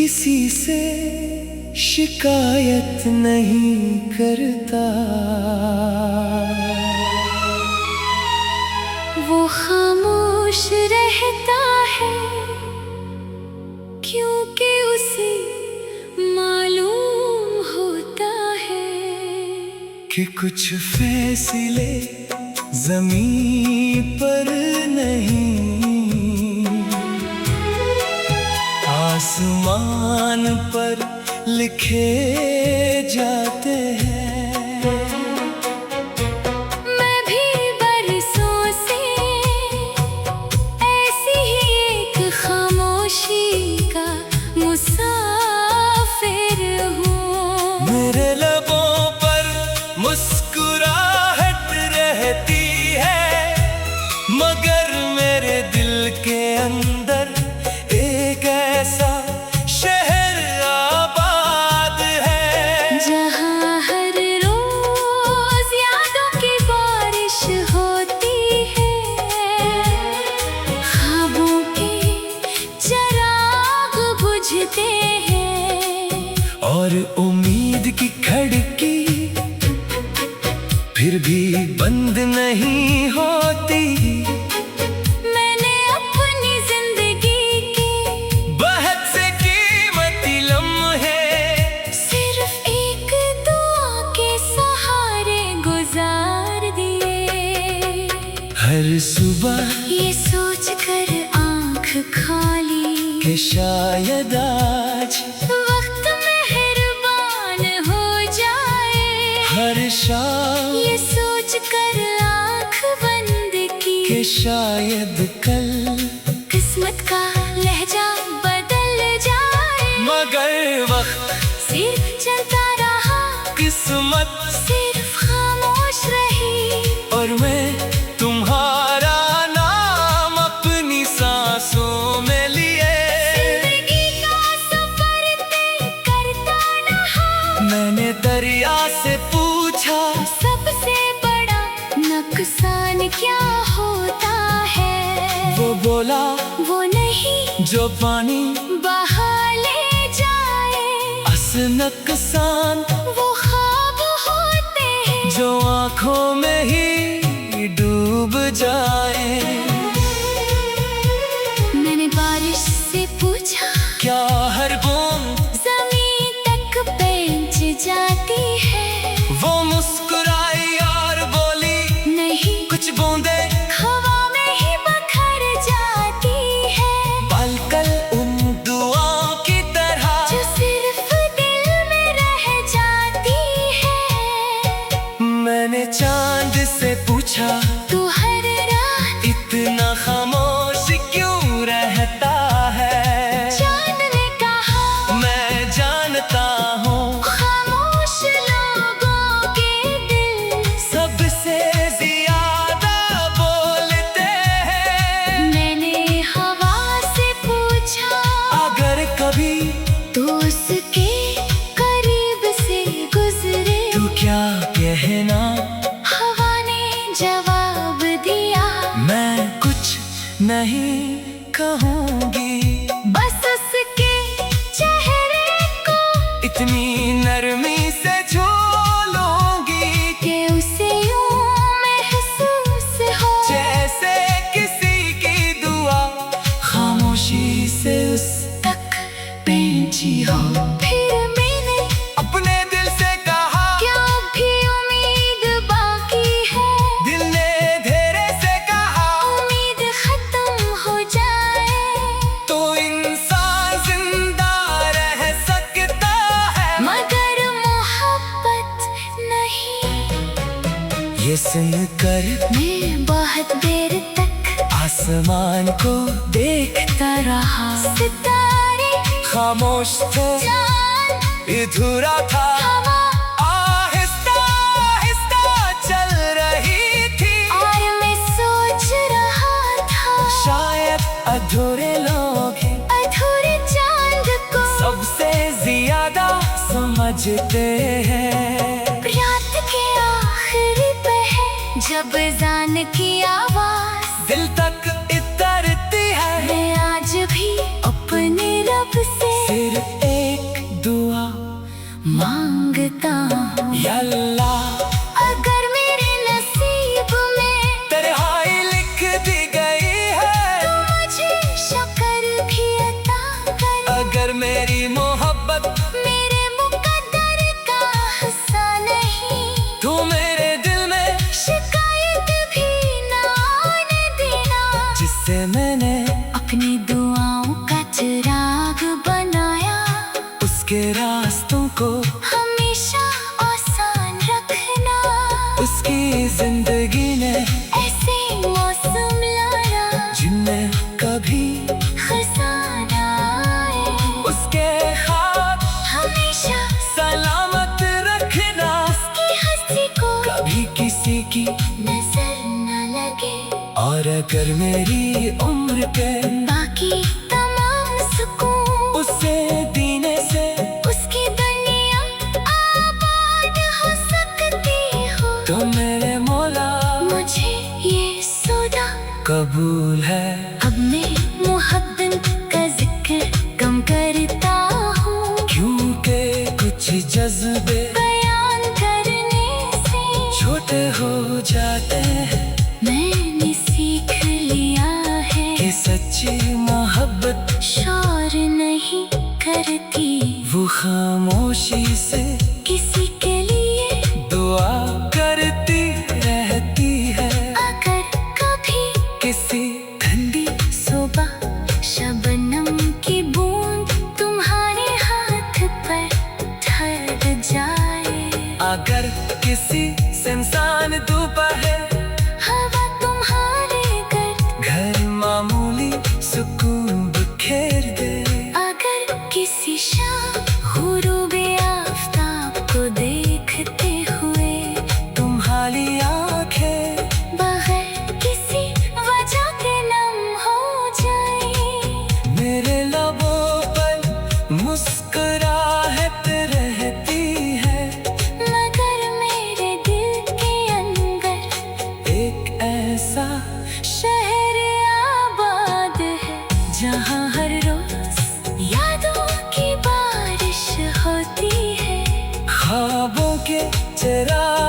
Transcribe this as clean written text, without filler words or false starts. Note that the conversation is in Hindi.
किसी से शिकायत नहीं करता। वो खामोश रहता है क्योंकि उसे मालूम होता है कि कुछ फैसले ज़मीन पर नहीं, आसमान पर लिखे जाते हैं। मैं भी बरसों से ऐसी ही एक खामोशी का मुसाफिर हूँ। मेरे लबों पर मुस्कुराहट रहती है, मगर मेरे दिल के अंदर एक ऐसा शहर आबाद है जहाँ हर रोज यादों की बारिश होती है। ख्वाबों के चिराग बुझते हैं और उम्मीद की खिड़की फिर भी बंद नहीं होती। मैंने अपनी जिंदगी के बहुत से कीमती लम्हे सिर्फ एक दुआ के सहारे गुजार दिए। हर सुबह ये सोच कर आँख खाली कि शायद आज वक्त मेहरबान हो जाए। हर शाम ये सोच कर आँख बंद की कि शायद कल किस्मत का लहजा बदल जाए। मगर वक्त सिर्फ चलता रहा, किस्मत सिर्फ खामोश रही और मैं तुम्हारा नाम अपनी सांसों में लिए। जिंदगी का सफर तय करता रहा। मैंने दरिया से पूछा सबसे बड़ा नुकसान क्या होता है? वो बोला वो नहीं जो पानी बहा ले जाए। असल नुकसान वो ख्वाब होते हैं जो आँखों में ही डूब जाए। मैंने बारिश से पूछा क्या हर बूंद जमीन तक पहुंच जाती है? वो मुस्कुराई और बोली नहीं, कुछ बूंदे हवा में ही बखर जाती है। पलकल उन दुआओं की तरह जो सिर्फ दिल में रह जाती है। मैंने चांद से पूछा तू हर रात इतना खामोश क्यों रहता है? चांद ने कहा मैं जानता हूँ खामोश लोगों के दिल सबसे ज्यादा बोलते हैं। मैंने हवा से पूछा अगर कभी तो उसके करीब से गुजरे। तू क्या कहना? हवा ने जवाब दिया मैं कुछ नहीं कहूँगी, बस उसके चेहरे को इतनी नरमी से छू लूंगी कि उसे यूं महसूस हो जैसे किसी की दुआ खामोशी से उस तक पहुंची हो। फिर मैंने अपने दिल से कहा क्या भी उम्मीद बाकी है? दिल ने धीरे से कहा उम्मीद खत्म हो जाए तो इंसान जिंदा रह सकता है, मगर मोहब्बत नहीं। ये सुनकर मैं बहुत देर तक आसमान को देखता रहा। सितारे, खामोश थे, चांद, अधूरा था, हवा आहिस्ता आहिस्ता चल रही थी। और मैं सोच रहा था शायद अधूरे लोग हैं अधूरे चांद को सबसे ज्यादा समझते हैं। रात के आखिरी पहर जब जान की आवाज दिल तक इतरती है, मैं आज भी अपने रब से सिर अगर मेरी मोहब्बत मेरे मुकद्दर का हिस्सा नहीं, तू मेरे दिल में शिकायत भी ना आने देना। जिससे मैंने अपनी दुआओं का चिराग बनाया, उसके रास्तों को हमेशा आसान रखना। उसकी जिंदगी ने ऐसे मौसम लाया, जिनमें कभी खजाना आए। उसके हाथ हमेशा सलामत रखना, उसकी हंसी को कभी किसी की। नजर न लगे, और अगर मेरी उम्र के बाकी तमाम सुकून उसे देने से उसकी दुनिया आबाद हो सकती हो, तो मेरे मौला मुझे ये सौदा कबूल है। अब मैं मोहब्बत का जिक्र कम करता हूँ, क्योंकि कुछ जज्बे बयान करने से छोटे हो जाते हैं। मैंने सीख लिया है कि सच्ची मोहब्बत शोर नहीं करती, वो खामोशी से किसी के लिए दुआ करती रहती है। अगर कभी किसी ठंडी सुबह शबनम की बूंद तुम्हारे हाथ पर ठहर जाए, अगर किसी सुनसान दोपहर हवा तुम्हारे घर मामूली सुकून बिखेर दे, अगर किसी शाम गुरूबे आफताब को देखते हुए तुम्हारी आंखें बगैर किसी वजह के नम हो जाए, मेरे लबों पर मुस्कुराहट रहती है, मगर मेरे दिल के अंदर एक ऐसा शहर आबाद है, जहाँ हर रोज यादों की बारिश होती है। ख्वाबों के चिराग